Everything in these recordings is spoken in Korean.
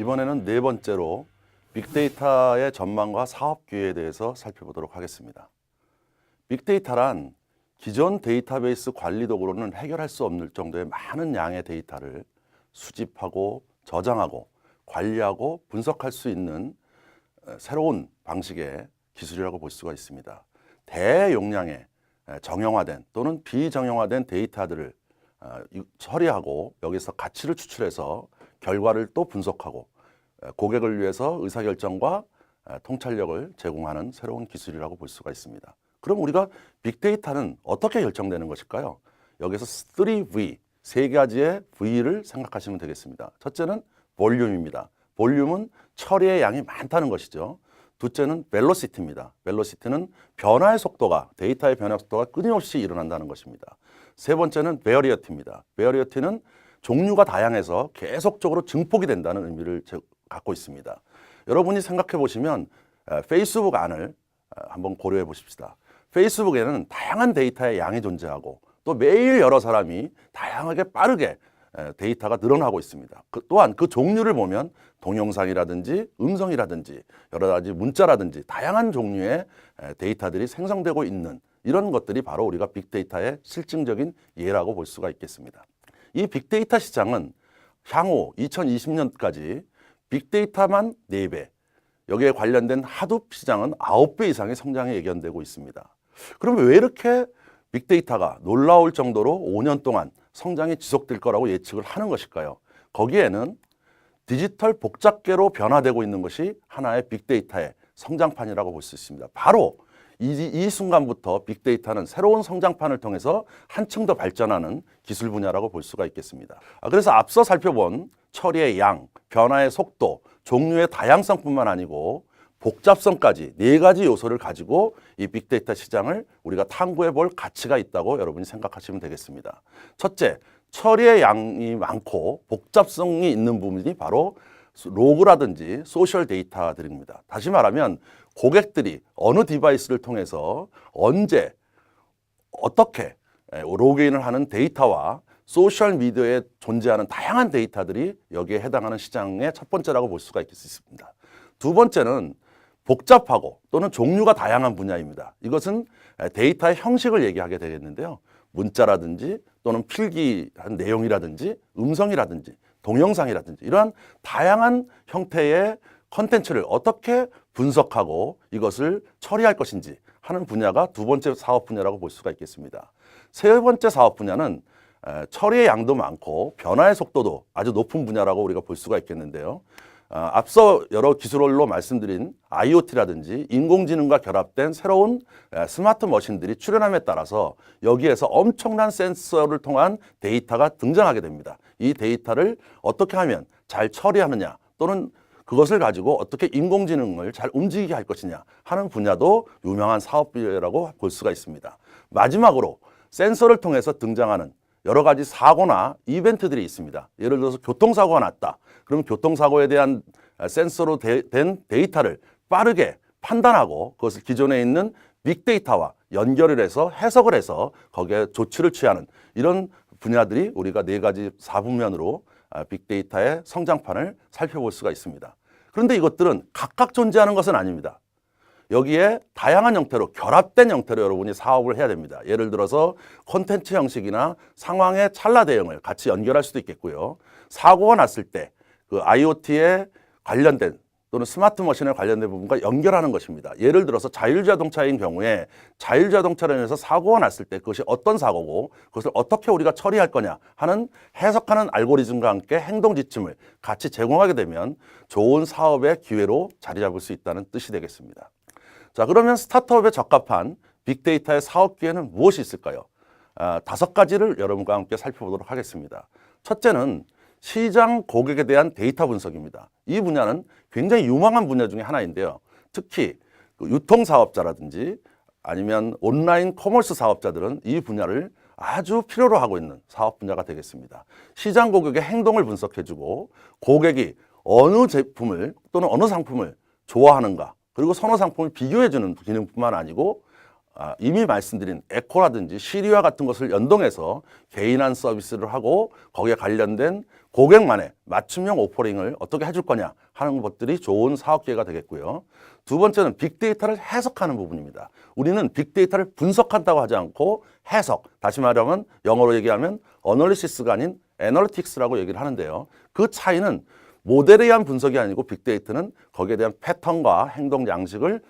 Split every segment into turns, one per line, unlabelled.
이번에는 네 번째로 빅데이터의 전망과 사업 기회에 대해서 살펴보도록 하겠습니다. 빅데이터란 기존 데이터베이스 관리 도구로는 해결할 수 없는 정도의 많은 양의 데이터를 수집하고 저장하고 관리하고 분석할 수 있는 새로운 방식의 기술이라고 볼 수가 있습니다. 대용량의 정형화된 또는 비정형화된 데이터들을 처리하고 여기서 가치를 추출해서 결과를 또 분석하고 고객을 위해서 의사결정과 통찰력을 제공하는 새로운 기술이라고 볼 수가 있습니다. 그럼 우리가 빅데이터는 어떻게 결정되는 것일까요? 여기서 3V, 세 가지의 V를 생각하시면 되겠습니다. 첫째는 볼륨입니다. 볼륨은 처리의 양이 많다는 것이죠. 둘째는 벨로시티입니다. 벨로시티는 변화의 속도가, 데이터의 변화 속도가 끊임없이 일어난다는 것입니다. 세 번째는 베어리어티입니다. 베어리어티는 종류가 다양해서 계속적으로 증폭이 된다는 의미를 갖고 있습니다. 여러분이 생각해 보시면 페이스북 안을 한번 고려해 보십시다. 페이스북에는 다양한 데이터의 양이 존재하고 또 매일 여러 사람이 다양하게 빠르게 데이터가 늘어나고 있습니다. 또한 그 종류를 보면 동영상이라든지 음성이라든지 여러 가지 문자라든지 다양한 종류의 데이터들이 생성되고 있는 이런 것들이 바로 우리가 빅데이터의 실증적인 예라고 볼 수가 있겠습니다. 이 빅데이터 시장은 향후 2020년까지 빅데이터만 4배, 여기에 관련된 하둡 시장은 9배 이상의 성장이 예견되고 있습니다. 그럼 왜 이렇게 빅데이터가 놀라울 정도로 5년 동안 성장이 지속될 거라고 예측을 하는 것일까요? 거기에는 디지털 복잡계로 변화되고 있는 것이 하나의 빅데이터의 성장판이라고 볼 수 있습니다. 바로 이 순간부터 빅데이터는 새로운 성장판을 통해서 한층 더 발전하는 기술 분야라고 볼 수가 있겠습니다. 그래서 앞서 살펴본 처리의 양, 변화의 속도, 종류의 다양성뿐만 아니고 복잡성까지 네 가지 요소를 가지고 이 빅데이터 시장을 우리가 탐구해 볼 가치가 있다고 여러분이 생각하시면 되겠습니다. 첫째, 처리의 양이 많고 복잡성이 있는 부분이 바로 로그라든지 소셜 데이터들입니다. 다시 말하면 고객들이 어느 디바이스를 통해서 언제 어떻게 로그인을 하는 데이터와 소셜 미디어에 존재하는 다양한 데이터들이 여기에 해당하는 시장의 첫 번째라고 볼 수가 있겠습니다. 두 번째는 복잡하고 또는 종류가 다양한 분야입니다. 이것은 데이터의 형식을 얘기하게 되겠는데요. 문자라든지 또는 필기한 내용이라든지 음성이라든지 동영상이라든지 이러한 다양한 형태의 컨텐츠를 어떻게 분석하고 이것을 처리할 것인지 하는 분야가 두 번째 사업 분야라고 볼 수가 있겠습니다. 세 번째 사업 분야는 처리의 양도 많고 변화의 속도도 아주 높은 분야라고 우리가 볼 수가 있겠는데요. 앞서 여러 기술로 말씀드린 IoT라든지 인공지능과 결합된 새로운 스마트 머신들이 출현함에 따라서 여기에서 엄청난 센서를 통한 데이터가 등장하게 됩니다. 이 데이터를 어떻게 하면 잘 처리하느냐 또는 그것을 가지고 어떻게 인공지능을 잘 움직이게 할 것이냐 하는 분야도 유명한 사업 분야라고 볼 수가 있습니다. 마지막으로 센서를 통해서 등장하는 여러 가지 사고나 이벤트들이 있습니다. 예를 들어서 교통사고가 났다. 그럼 교통사고에 대한 센서로 된 데이터를 빠르게 판단하고 그것을 기존에 있는 빅데이터와 연결을 해서 해석을 해서 거기에 조치를 취하는 이런 분야들이 우리가 네 가지 사분면으로 빅데이터의 성장판을 살펴볼 수가 있습니다. 그런데 이것들은 각각 존재하는 것은 아닙니다. 여기에 다양한 형태로 결합된 형태로 여러분이 사업을 해야 됩니다. 예를 들어서 콘텐츠 형식이나 상황의 찰나 대응을 같이 연결할 수도 있겠고요. 사고가 났을 때 그 IoT에 관련된 또는 스마트 머신에 관련된 부분과 연결하는 것입니다. 예를 들어서 자율자동차인 경우에 자율자동차로 인해서 사고가 났을 때 그것이 어떤 사고고 그것을 어떻게 우리가 처리할 거냐 하는 해석하는 알고리즘과 함께 행동 지침을 같이 제공하게 되면 좋은 사업의 기회로 자리 잡을 수 있다는 뜻이 되겠습니다. 자, 그러면 스타트업에 적합한 빅데이터의 사업 기회는 무엇이 있을까요? 5가지를 여러분과 함께 살펴보도록 하겠습니다. 첫째는 시장 고객에 대한 데이터 분석입니다. 이 분야는 굉장히 유망한 분야 중에 하나인데요. 특히 유통사업자라든지 아니면 온라인 커머스 사업자들은 이 분야를 아주 필요로 하고 있는 사업 분야가 되겠습니다. 시장 고객의 행동을 분석해주고 고객이 어느 제품을 또는 어느 상품을 좋아하는가 그리고 선호 상품을 비교해주는 기능뿐만 아니고 이미 말씀드린 에코라든지 시리와 같은 것을 연동해서 개인한 서비스를 하고 거기에 관련된 고객만의 맞춤형 오퍼링을 어떻게 해줄 거냐 하는 것들이 좋은 사업 기회가 되겠고요. 두 번째는 빅데이터를 해석하는 부분입니다. 우리는 빅데이터를 분석한다고 하지 않고 해석, 다시 말하면 영어로 얘기하면 어널리시스가 아닌 애널리틱스라고 얘기를 하는데요. 그 차이는 모델에 의한 분석이 아니고 빅데이터는 거기에 대한 패턴과 행동 양식을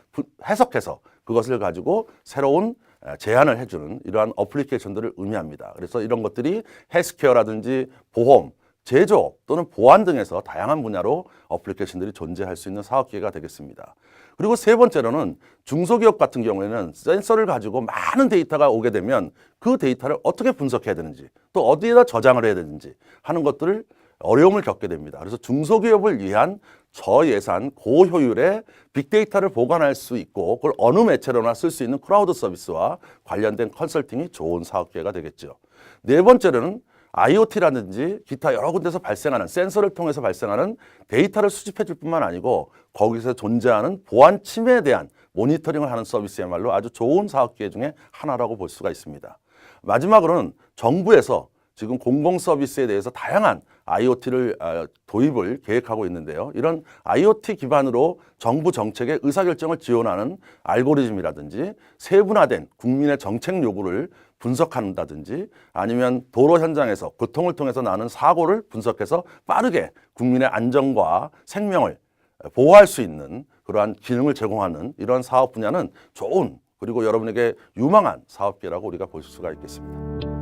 해석해서 그것을 가지고 새로운 제안을 해주는 이러한 어플리케이션들을 의미합니다. 그래서 이런 것들이 헬스케어라든지 보험, 제조업 또는 보안 등에서 다양한 분야로 어플리케이션들이 존재할 수 있는 사업 기회가 되겠습니다. 그리고 세 번째로는 중소기업 같은 경우에는 센서를 가지고 많은 데이터가 오게 되면 그 데이터를 어떻게 분석해야 되는지 또 어디에다 저장을 해야 되는지 하는 것들을 어려움을 겪게 됩니다. 그래서 중소기업을 위한 저예산 고효율의 빅데이터를 보관할 수 있고 그걸 어느 매체로나 쓸 수 있는 크라우드 서비스와 관련된 컨설팅이 좋은 사업 기회가 되겠죠. 네 번째로는 IoT라든지 기타 여러 군데서 발생하는 센서를 통해서 발생하는 데이터를 수집해 줄 뿐만 아니고 거기서 존재하는 보안 침해에 대한 모니터링을 하는 서비스야말로 아주 좋은 사업 기회 중에 하나라고 볼 수가 있습니다. 마지막으로는 정부에서 지금 공공 서비스에 대해서 다양한 IoT를 도입을 계획하고 있는데요. 이런 IoT 기반으로 정부 정책의 의사결정을 지원하는 알고리즘이라든지 세분화된 국민의 정책 요구를 분석한다든지 아니면 도로 현장에서 교통을 통해서 나는 사고를 분석해서 빠르게 국민의 안전과 생명을 보호할 수 있는 그러한 기능을 제공하는 이러한 사업 분야는 좋은 그리고 여러분에게 유망한 사업계라고 우리가 볼 수가 있겠습니다.